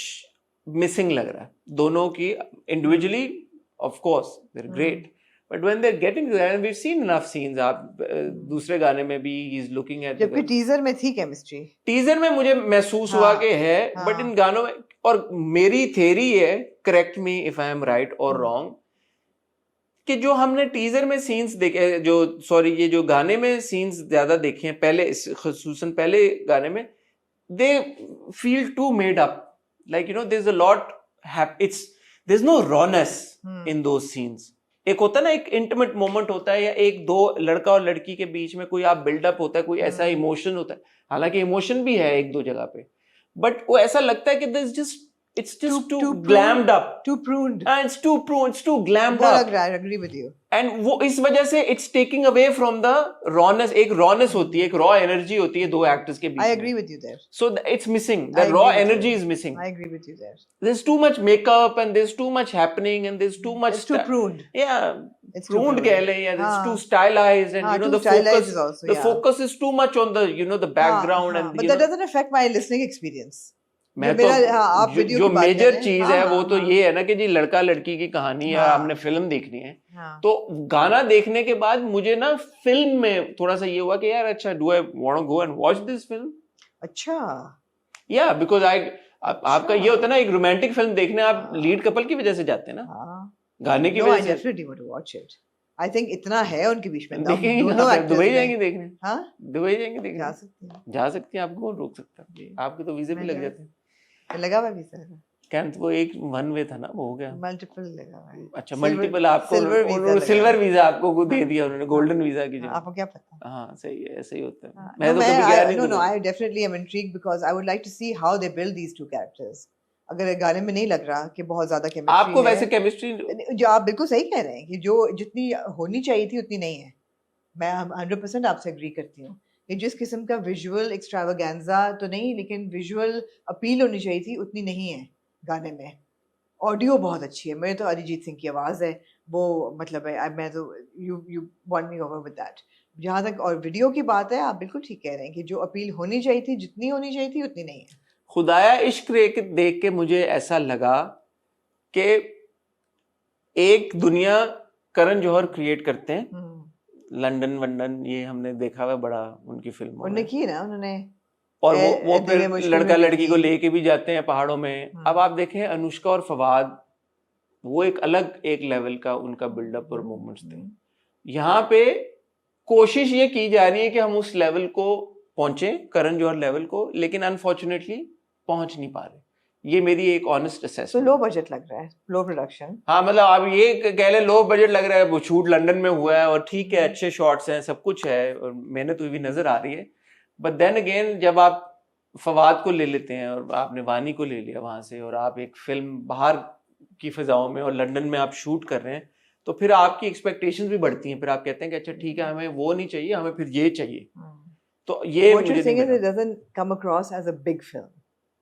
मिसिंग लग रहा है दोनों की individually of course they are great but when they are getting there we have seen enough scenes आप दूसरे गाने में भी ही इज लुकिंग एट जबकि टीजर में थी केमिस्ट्री, टीजर में मुझे महसूस हुआ कि है बट इन गानों में और मेरी थ्योरी है correct me if I am right और रॉन्ग कि जो हमने टीजर में सीन्स देखे जो सॉरी ये जो गाने में सीन्स ज्यादा देखे हैं पहले खसूसन पहले गाने में they feel too made up like you know there's a lot there's no rawness in those scenes एक होता है ना एक इंटीमेट मोमेंट होता है या एक दो लड़का और लड़की के बीच में कोई आप बिल्डअप होता है कोई ऐसा इमोशन होता है हालांकि इमोशन भी है एक दो जगह पे बट वो ऐसा लगता है कि it's just too glammed up, too pruned, and it's too glammed up. I agree with you. And वो इस वजह से it's taking away from the rawness. एक rawness होती है, एक raw energy होती है दो actors के बीच में. I agree with you there. So it's missing. The raw energy is missing. I agree with you there. There's too much makeup and there's too much happening and there's too much. It's too pruned. Yeah, it's pruned कह लें या it's too stylized and you know the focus. Also, the focus is too much on the you know the background and. But that doesn't affect my listening experience. मैं तो जो major चीज है वो तो ये है ना कि जी लड़का लड़की की कहानी या हमने फिल्म देखनी है तो गाना देखने के बाद मुझे ना फिल्म में थोड़ा सा ये हुआ कि यार अच्छा do I want to go and watch this film अच्छा या बिकॉज आपका ये होता है ना एक रोमांटिक फिल्म देखने आप लीड कपल की वजह से जाते हैं ना गाने की वजह से definitely want to watch it I think इतना है उनके बीच में दुबई जाएंगे देखने दुबई जाएंगे देखने जा सकती हैं आपको कौन रोक सकता है आपके तो वीजे भी लग जाते हैं लगा हुआ वीजा कैंप वो एक वन वे था ना वो हो गया मल्टीपल लगा हुआ है अच्छा मल्टीपल आपको सिल्वर वीजा आपको दे दिया उन्होंने गोल्डन वीजा की जगह आपको क्या पता हाँ सही है ऐसे ही होता है मैं तो कभी गया नहीं no I definitely am intrigued because I would like to see how they build these two characters अगर गाने में नहीं लग रहा कि बहुत ज्यादा केमिस्ट्री आपको वैसे केमिस्ट्री जो आप बिल्कुल सही कह रहे हैं कि जो जितनी होनी चाहिए थी उतनी नहीं है मैं 100% आपसे एग्री करती हूँ कि जिस किस्म का विजुअल एक्सट्रावागेंजा तो नहीं लेकिन विजुअल अपील होनी चाहिए थी उतनी नहीं है गाने में ऑडियो बहुत अच्छी है मेरे तो अरिजीत सिंह की आवाज़ है वो मतलब है मैं तो you want me over with that जहाँ तक और वीडियो की बात है आप बिल्कुल ठीक कह रहे हैं कि जो अपील होनी चाहिए थी जितनी होनी चाहिए थी उतनी नहीं है खुदाया इश्क देख के मुझे ऐसा लगा कि एक दुनिया करण जौहर क्रिएट करते हैं लंदन वंडन ये हमने देखा हुआ बड़ा उनकी फिल्म उन्होंने की ना उन्होंने और वो फिर लड़का लड़की को लेके भी जाते हैं पहाड़ों में अब आप देखें अनुष्का और फवाद वो एक अलग एक लेवल का उनका बिल्डअप और मूवमेंट्स थे यहाँ पे कोशिश ये की जा रही है कि हम उस लेवल को पहुंचे करण जौहर लेवल को लेकिन अनफॉर्चुनेटली पहुंच नहीं पा रहे ये मेरी एक ऑनेस्ट असेसमेंट लो बजट लग रहा है लो प्रोडक्शन हाँ मतलब आप ये कह ले लो बजट लग रहा है वो शूट लंदन में हुआ है और ठीक है अच्छे शॉट्स हैं सब कुछ है और मेहनत हुई भी नजर आ रही है बट देन अगेन जब आप फवाद को ले लेते हैं और आपने वानी को ले लिया वहां से और आप एक फिल्म बाहर की फिजाओं में और लंदन में आप शूट कर रहे हैं तो फिर आपकी एक्सपेक्टेशंस भी बढ़ती हैं फिर आप कहते हैं कि अच्छा ठीक है हमें वो नहीं चाहिए हमें फिर ये चाहिए तो ये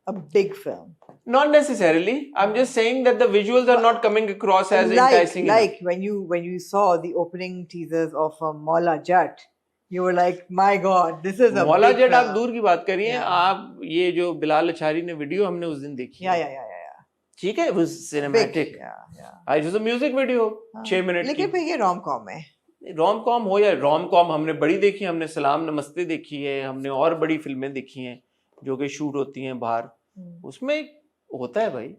a big film. Not necessarily. I'm just saying that the visuals are not coming across as enticing. Like when you saw the opening teasers of Maula Jatt, you were like, my God, this is a Maula Jatt आप दूर की बात करिए आप ये जो बिलाल अचारी ने video हमने उस दिन देखी yeah. ठीक है it was cinematic. It was a music video 6 minute की. लेकिन फिर ये रोम-कॉम है. रोम-कॉम हो या रोम-कॉम हमने बड़ी देखी हमने सलाम नमस्ते देखी है हमने और बड़ी फिल्में देखी हैं जो कि शूट होती हैं बाहर उसमें होता है भाई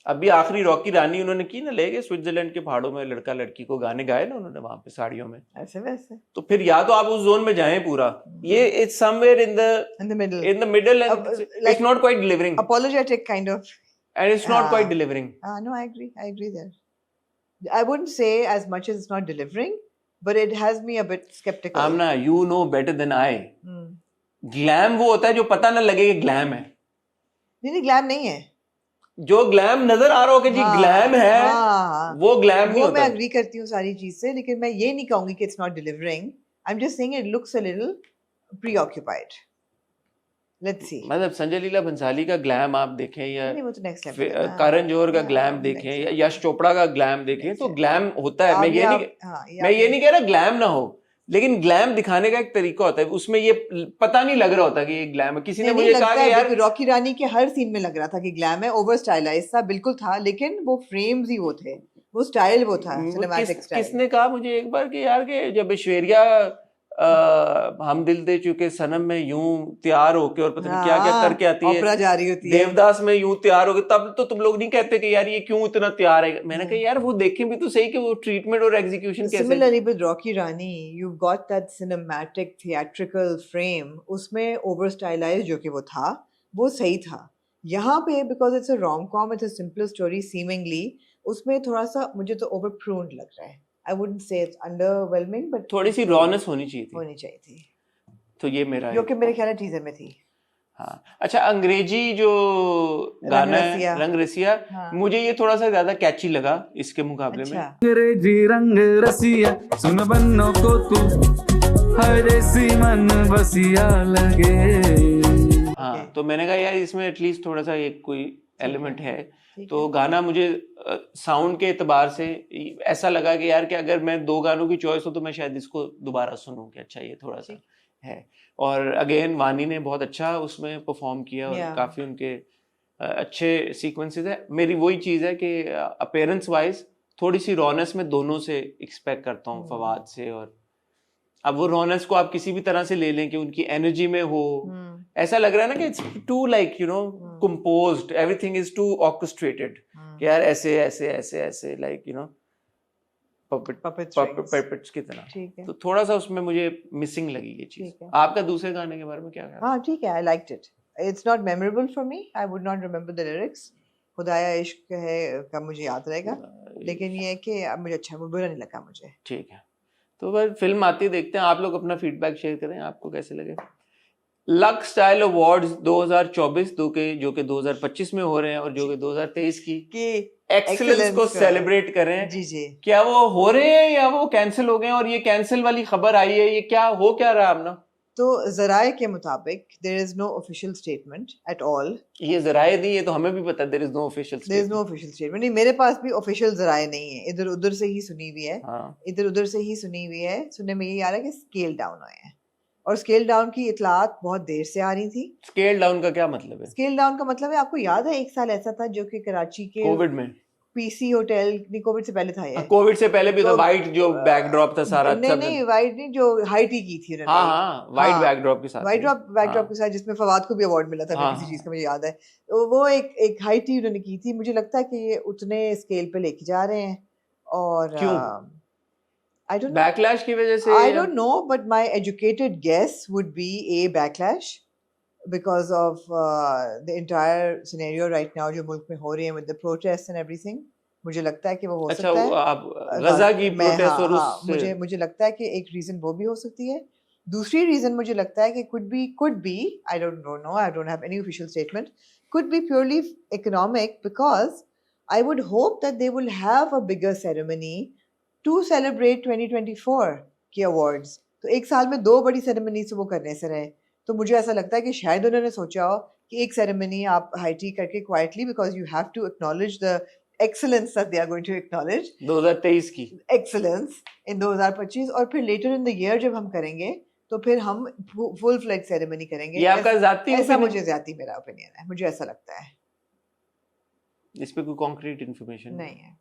अभी आखिरी रॉकी रानी उन्होंने की ना ले गए स्विट्जरलैंड के पहाड़ों में लड़का लड़की को गाने गाए ना उन्होंने वहां पे साड़ियों में ऐसे वैसे तो फिर या तो आप उस जोन में जाएं पूरा ये it's somewhere in the middle and it's not quite delivering apologetic kind of and it's not quite delivering no I agree there I wouldn't say as much as it's not delivering but it has me a bit skeptical Amna you know better than I glam वो होता है जो पता ना लगे कि glam है नहीं ग्लैम नहीं है जो ग्लैम नजर आ रहा हो कि जी ग्लैम है वो ग्लैम नहीं होता मैं एग्री करती हूँ सारी चीज से लेकिन मैं ये नहीं कहूंगी कि it's not delivering I am just saying it looks a little preoccupied let's see मतलब संजय लीला भंसाली का ग्लैम आप देखें या नहीं वो तो नेक्स्ट लेवल करण जौहर का ग्लैम देखें या यश चोपड़ा का ग्लैम देखें तो ग्लैम होता है मैं ये नहीं कह रहा ग्लैम ना हो लेकिन ग्लैम दिखाने का एक तरीका होता है, उसमें ये पता नहीं लग रहा होता कि ये ग्लैम है। किसी ने नहीं मुझे लगता कहा है, कि यार बिल्कुल रॉकी रानी के हर सीन में लग रहा था कि ग्लैम है, ओवर स्टाइलाइज था, बिल्कुल था, लेकिन वो फ्रेम्स ही वो थे, वो स्टाइल वो था, सिनेमैटिक स्टाइल। किसने कहा मुझे एक बार कि यार कि जब ऐश्वर्या हम दिल दे चुके सनम में यूं तैयार होके और पता नहीं क्या क्या करके आती है, ओपरा जा रही होती है, देवदास में यूं तैयार होके, तब तो तुम लोग नहीं कहते कि यार ये क्यों इतना तैयार है। मैंने कहा यार वो देखें भी तो सही कि वो ट्रीटमेंट और एग्जीक्यूशन कैसे। Similarly with Rocky Rani, you got that cinematic theatrical frame, उसमें ओवर स्टाइलाइज जो कि वो था, वो सही था। यहाँ पे because it's a rom com, it's a simple story seemingly, उसमें थोड़ा सा मुझे तो ओवर प्रून्ड लग रहा है। I wouldn't say it's underwhelming, but थोड़ी सी रॉनेस होनी चाहिए होनी चाहिए थी, तो ये मेरा जो कि मेरे ख्याल में टीजर में थी। हाँ। अच्छा, अंग्रेजी जो गाना है रंग रसिया, हाँ। मुझे ये थोड़ा सा ज्यादा कैची लगा इसके मुकाबले में। अंग्रेजी रंग रसिया सुन बन्नो को तू हर सी मन बसिया लगे। हाँ, तो मैंने कहा यार इसमें एटलीस्ट थोड़ा सा एक कोई एलिमेंट है। तो गाना मुझे साउंड के एतबार से ऐसा लगा कि यार कि अगर मैं दो गानों की चॉइस हो तो मैं शायद इसको दोबारा सुनूं कि अच्छा ये थोड़ा सा है। और अगेन वानी ने बहुत अच्छा उसमें परफॉर्म किया और काफी उनके अच्छे सीक्वेंसेस है। मेरी वही चीज है कि अपीयरेंस वाइज थोड़ी सी रॉनेस में दोनों से एक्सपेक्ट करता हूँ, फवाद से। और अब वो रॉनेस को आप किसी भी तरह से ले लें कि उनकी एनर्जी में हो, ऐसा लग रहा है ना कि it's too like you know composed, everything is too orchestrated कि यार ऐसे ऐसे ऐसे ऐसे लाइक यू नो पपेट्स की तरह। तो थोड़ा सा उसमें मुझे मिसिंग लगी ये चीज। आपका दूसरे गाने के बारे में क्या ख्याल? हाँ ठीक है, I liked it. It's not memorable for me, I would not remember the lyrics. खुदाया इश्क है का मुझे याद रहेगा, लेकिन ये है कि मुझे अच्छा, बुरा नहीं लगा मुझे। ठीक है, तो बस फिल्म आती है, देखते हैं। आप लोग अपना फीडबैक शेयर करें, आपको कैसे लगे। लक्स स्टाइल अवार्ड्स 2024 जो कि 2025 में हो रहे हैं और जो कि 2023 की एक्सीलेंस को सेलिब्रेट करें। जी जी, क्या वो हो रहे हैं या वो कैंसिल हो गए? और ये कैंसिल वाली खबर आई है, ये क्या हो क्या रहा है? अपना तो जराए के मुताबिक there is no official statement at all. ये जराए नहीं है तो हमें भी पता there is no official there is no official statement. नहीं, मेरे पास भी ऑफिशियल जराए नहीं है, इधर उधर से ही सुनी हुई है। इधर उधर से ही सुनी हुई है। सुनने में ये आ रहा है कि स्केल डाउन हुए हैं, और स्केल डाउन की इतलात बहुत देर से आ रही थी। स्केल डाउन का क्या मतलब है? स्केल डाउन का मतलब है, आपको याद है एक साल ऐसा था जो कि कराची के कोविड में पीसी होटल, नहीं कोविड से पहले था ये। कोविड से पहले भी था, वाइट जो बैकड्रॉप था सारा। नहीं वाइट नहीं, जो हाई टी की थी उन्होंने। हाँ, वाइट बैकड्रॉप के साथ, वाइट बैकड्रॉप के साथ, जिसमें फवाद को भी अवार्ड मिला था किसी चीज का, मुझे याद है। तो वो एक हाई टी उन्होंने की थी। मुझे लगता है कि ये उतने स्केल पे लेके जा रहे हैं। और क्यों? I don't know. बैकलैश की वजह से? I don't know, but my educated guess would be a backlash because of the entire scenario right now जो मुल्क में हो रही है with the protests and everything. मुझे लगता है कि वो हो सकता है। आप गजा की प्रोटेस्ट और उससे मुझे लगता है कि एक रीजन वो भी हो सकती है। दूसरी रीजन मुझे लगता है कि could be I don't have any official statement, could be purely economic, because I would hope that they will have a bigger ceremony to celebrate 2024 के awards। तो एक साल में 2 बड़ी सेरेमनीज वो करने से रहे, तो मुझे ऐसा लगता है कि शायद उन्होंने सोचा हो कि एक सेरेमनी आप हाईटी करके quietly, because you have to acknowledge the excellence that they are going to acknowledge 2023 की excellence in 2025, और फिर later in the year जब हम करेंगे तो फिर हम full fledged ceremony करेंगे। ये आपका जाती ऐसा मुझे जाती मेरा ओपिनियन है, मुझे ऐसा लगता है। इस पे कोई कॉन्क्रीट इन्फॉर्मेशन नहीं है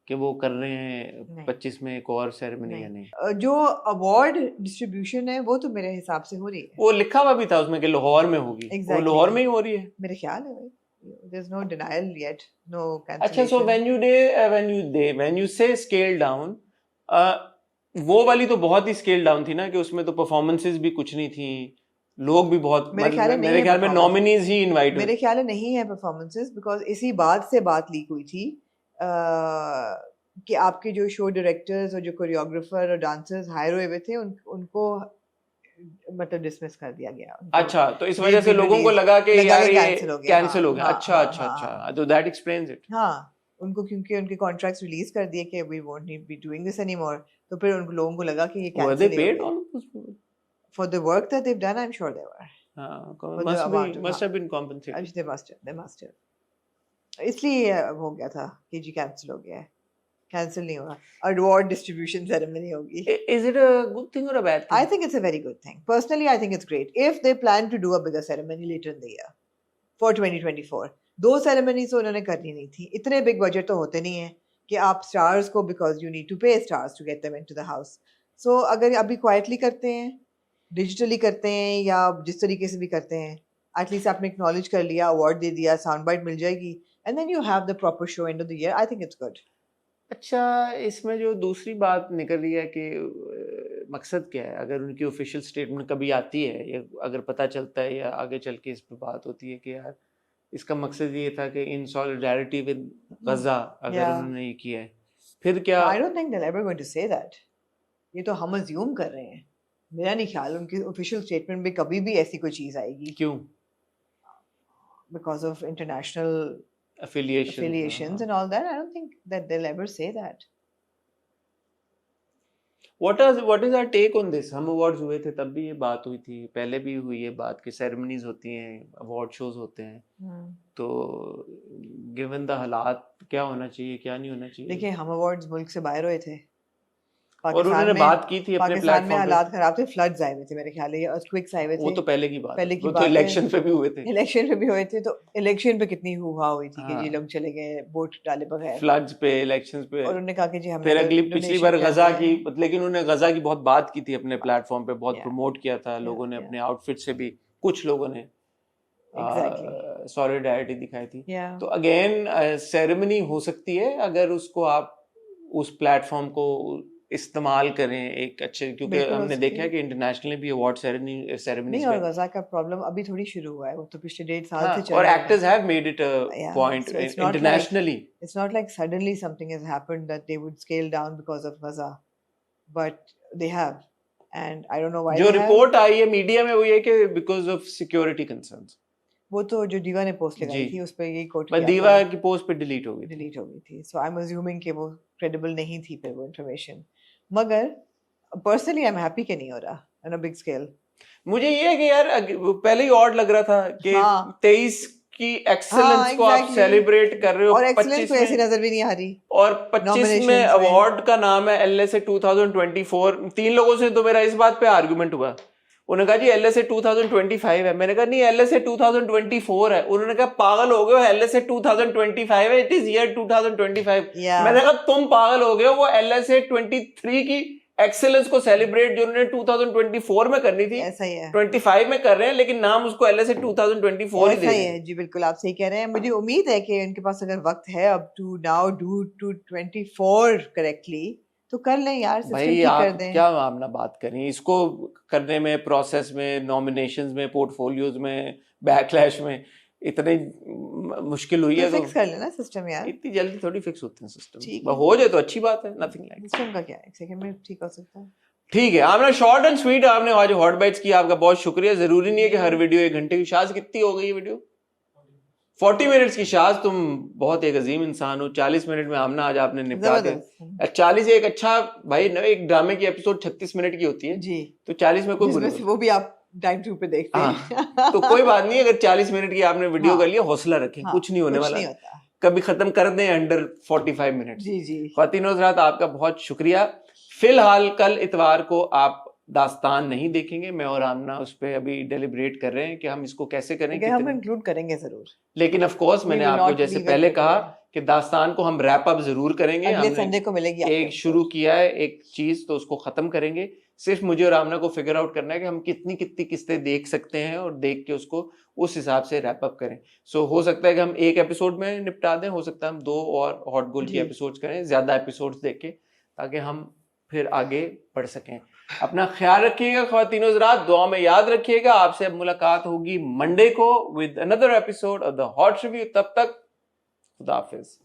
कि वो कर रहे हैं 25 में एक और सेरेमनी या नहीं? जो अवार्ड डिस्ट्रीब्यूशन है वो तो मेरे हिसाब से हो रही है। वो लिखा हुआ भी था उसमें कि लाहौर में होगी। वो लाहौर में ही हो रही है मेरे ख्याल है भाई। There's no denial yet, no cancellation. अच्छा, so when you say scale down, वो वाली तो बहुत ही स्केल डाउन थी ना, कि उसमें तो परफॉर्मेंसेस भी कुछ नहीं थी, लोग भी बहुत, मेरे ख्याल में नॉमिनीज ही इनवाइट, मेरे ख्याल में नहीं है परफॉर्मेंसेस, बिकॉज इसी बात से बात लीक हुई थी कि आपके जो शो डायरेक्टर्स और जो कोरियोग्राफर और डांसर्स हायर हुए थे उनको मतलब डिसमिस कर दिया गया। अच्छा, तो इस वजह से लोगों को लगा कि यार ये कैंसिल हो गया। अच्छा, तो दैट एक्सप्लेन्स इट। हाँ, उनको क्योंकि उनके कॉन्ट्रैक्ट्स रिलीज कर दिए कि we won't be doing this anymore, तो फिर उन लोगों को लगा कि ये कैंसिल है। For the work that they've done, I'm sure they were. Must have been compensated. They must have. इसलिए हो गया था कि जी कैंसिल हो गया है। कैंसिल नहीं होगा, अवार्ड डिस्ट्रीब्यूशन सेरेमनी होगी. Is it a good thing or a bad thing? I think it's a very good thing. Personally, I think it's great. If they plan to do a bigger ceremony later in the year for 2024, दो ceremonies तो उन्होंने करनी नहीं थी. इतने big budget तो होते नहीं है कि आप stars को, because you need to pay stars to get them into the house. So अगर अभी quietly करते हैं, digitally करते हैं या जिस तरीके से भी करते हैं, at least आपने acknowledge कर लिया, award दे दिया, soundbite मिल जाएगी, and then you have the proper show end of the year. I think it's good. अच्छा, इसमें जो दूसरी बात निकल रही है कि मकसद क्या है, अगर उनकी ऑफिशियल स्टेटमेंट कभी आती है या अगर पता चलता है या आगे चल के इस पे बात होती है कि यार इसका मकसद ये था कि इन सॉलिडारिटी विद गजा अगर Yeah. उन्होंने ये किया है, फिर क्या? I don't think they're ever going to say that. ये तो हम assume कर रहे हैं. मेरा नहीं ख्याल उनकी official statement में कभी भी ऐसी कोई चीज आएगी. क्यों? Because of international affiliations and all that. I don't think that they'll ever say that. What is our take on this? हम अवार्ड्स हुए थे तब भी ये बात हुई थी, पहले भी हुई है बात कि सेरेमनीज होती हैं, अवार्ड शोज होते हैं, तो गिवन द हालात क्या होना चाहिए क्या नहीं होना चाहिए? देखिए, हम अवार्ड्स मुल्क से बाहर हुए थे. और उन्होंने बात की थी अपने पाकिस्तान में प्लेटफॉर्म हालात खराब थे, फ्लड्स आए हुए थे मेरे ख्याल, ये earthquakes आए हुए वो थे. तो पहले की बात पहले है, की वो तो बात है. इलेक्शन पे भी हुए थे, इलेक्शन पे भी हुए थे, तो इलेक्शन पे कितनी हुआ हुई थी कि हाँ. जी लोग चले गए वोट डाले बगैर, फ्लड्स पे, इलेक्शंस पे. और उन्होंने कहा कि जी हमने फिर तो अगली पिछली donation बार कर गजा दिया की, है. लेकिन उन्होंने गजा की बहुत बात की थी अपने प्लेटफॉर्म पे, बहुत Yeah. प्रमोट किया था लोगों ने, Yeah. अपने आउटफिट से भी कुछ लोगों ने Exactly. सॉलिडारिटी दिखाई थी. Yeah. तो अगेन सेरेमनी हो सकती है अगर उसको आप उस प्लेटफॉर्म को इस्तेमाल करें एक अच्छे, क्योंकि बिल्कुल हो हमने सकती देखा है है. कि इंटरनेशनली भी अवार्ड नहीं, सेरेमनीज और में, गजा का प्रॉब्लम अभी थोड़ी शुरू हुआ है, वो तो पिछले 1.5 साल हाँ, से चल और रहा है. Actors have made it a Yeah, point so it's not like- internationally. It's not like suddenly something has happened that they would scale down because of Gaza, but they have, and I don't know why. जो they have. Report आई है media में वो ये कि because of security concerns, वो तो जो दीवा ने पोस्ट लगाई जी. थी उस पर यही कोट पर दीवा की पोस्ट पे डिलीट हो गई थी. डिलीट हो गई थी, so I'm assuming कि वो credible नहीं थी फिर वो information. मगर personally I'm happy कि नहीं हो रहा on a big scale. मुझे ये है कि यार वो पहले ही ऑड लग रहा था कि हाँ. 23 की एक्सेलेंस हाँ, को आप exactly. सेलिब्रेट कर रहे हो, और excellence 25 कोई ऐसी में, नजर भी नहीं आ रही. और 25 Nominations में में. अवार्ड का नाम है LSA 2024. 3 लोगों से तो मेरा इस बात पे आर्गुमेंट हुआ, उन्होंने कहा जी LSA 2025 है, मैंने कहा नहीं LSA 2024 है, उन्होंने कहा पागल हो गए हो, LSA 2025 है, इट इज ईयर 2025. Yeah. मैंने कहा तुम पागल हो गए हो, वो LSA 23 की एक्सेलेंस को सेलिब्रेट जो उन्होंने 2024 में करनी थी, ऐसा ही है. 25 में कर रहे हैं, लेकिन नाम उसको LSA 2024 ही दे ऐसा रहे ही हैं. है जी, बिल्कुल आप सही कह रहे हैं. मुझे उम्मीद है कि उनके पास अगर वक्त है अब to now do to 24 correctly, तो कर लें यार, सिस्टम भाई ठीक कर आप दें. क्या आमना बात करें, इसको करने में, प्रोसेस में, नॉमिनेशंस में, पोर्टफोलियोज में, बैकलैश में इतनी मुश्किल हुई है, फिक्स तो कर लेना सिस्टम यार. इतनी जल्दी थोड़ी फिक्स होते हैं सिस्टम. ठीक है. हो जाए तो अच्छी बात है, नथिंग लाइक. सिस्टम का क्या है, एक सेकंड में ठीक हो सकता है. ठीक है, आपने शॉर्ट एंड स्वीट, आपने आज हॉट बाइट्स की, आपका बहुत शुक्रिया. जरूरी नहीं है कि हर वीडियो 1 घंटे की. शाज कितनी हो गई ये वीडियो? 40 मिनट्स की. शाज तुम बहुत एक अजीम इंसान हो. 40 मिनट में आमना आज आपने निपटा दिया. जबरदस्त 40 एक अच्छा भाई, एक ड्रामे की एपिसोड 36 मिनट की होती है, जी, तो 40 में कोई जिसमें बुरी से वो भी आप टाइम टू पे देखते हैं. तो कोई बात नहीं, अगर 40 मिनट की आपने वीडियो हाँ. कर लिया, हौसला रखें, हाँ, कुछ नहीं होने कुछ वाला. नहीं होता. कभी खत्म कर दें अंडर 45 मिनट. जी जी. ख्वातीन और हज़रात, आपका बहुत शुक्रिया. फिलहाल कल इतवार को आप दास्तान नहीं देखेंगे. मैं और आमना उस पर अभी डेलिब्रेट कर रहे हैं कि हम इसको कैसे करें. लेकिन हम इंक्लूड करेंगे जरूर. लेकिन ऑफ कोर्स मैंने We will आपको not जैसे leave it पहले to कहा the- कि दास्तान को हम रैप अप जरूर करेंगे. अगले हमने संडे को मिलेगी आपको एक शुरू किया है एक चीज, तो उसको खत्म करेंगे. सिर्फ मुझे और आमना को फिगर आउट करना है कि हम कितनी कितनी किस्तें देख सकते हैं और देख के उसको उस हिसाब से रैप अप करें. सो हो सकता है कि हम एक एपिसोड में निपटा दें, हो सकता है हम 2 और हॉट गोल की जी. एपिसोड्स करें, ज्यादा एपिसोड्स देख के, ताकि हम फिर आगे बढ़ सकें. अपना ख्याल रखिएगा ख्वातीन और हज़रात, दुआ में याद रखिएगा. आपसे अब मुलाकात होगी मंडे को with another episode of the hot review. तब तक खुदा हाफिज.